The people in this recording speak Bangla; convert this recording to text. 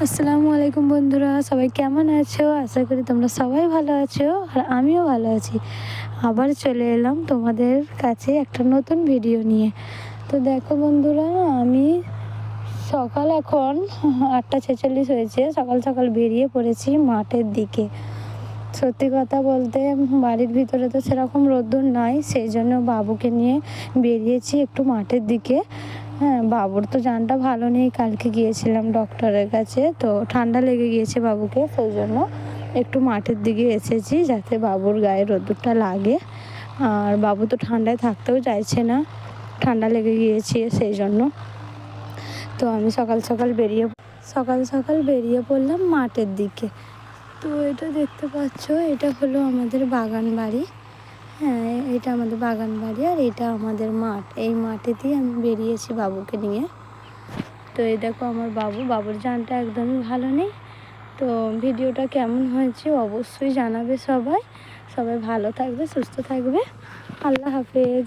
আসসালামু আলাইকুম বন্ধুরা, সবাই কেমন আছো? আশা করি তোমরা সবাই ভালো আছো আর আমিও ভালো আছি। আবার চলে এলাম তোমাদের কাছে একটা নতুন ভিডিও নিয়ে। তো দেখো বন্ধুরা, আমি সকাল এখন 8:46 হয়েছে। সকাল সকাল বেরিয়ে পড়েছি মাঠের দিকে। সত্যি কথা বলতে বাড়ির ভিতরে তো সেরকম রোদ্দুর নাই, সেই জন্য বাবুকে নিয়ে বেরিয়েছি একটু মাঠের দিকে। হ্যাঁ, বাবুর তো জানটা ভালো নেই, কালকে গিয়েছিলাম ডক্টরের কাছে, তো ঠান্ডা লেগে গিয়েছে বাবুকে, সেই জন্য একটু মাঠের দিকে এসেছি যাতে বাবুর গায়ে রোদ্দুরটা লাগে। আর বাবু তো ঠান্ডায় থাকতেও চাইছে না, ঠান্ডা লেগে গিয়েছে সেই জন্য। তো আমি সকাল সকাল বেরিয়ে পড়লাম মাঠের দিকে। তো এটা দেখতে পাচ্ছ, এটা হলো আমাদের বাগান বাড়ি। হ্যাঁ, এটা আমাদের বাগান বাড়ি আর এটা আমাদের মাঠ। এই মাঠেতেই আমি বেরিয়েছি বাবুকে নিয়ে। তো এই দেখো আমার বাবুর জানটা একদমই ভালো নেই। তো ভিডিওটা কেমন হয়েছে অবশ্যই জানাবে সবাই। সবাই ভালো থাকবে, সুস্থ থাকবে। আল্লাহ হাফেজ।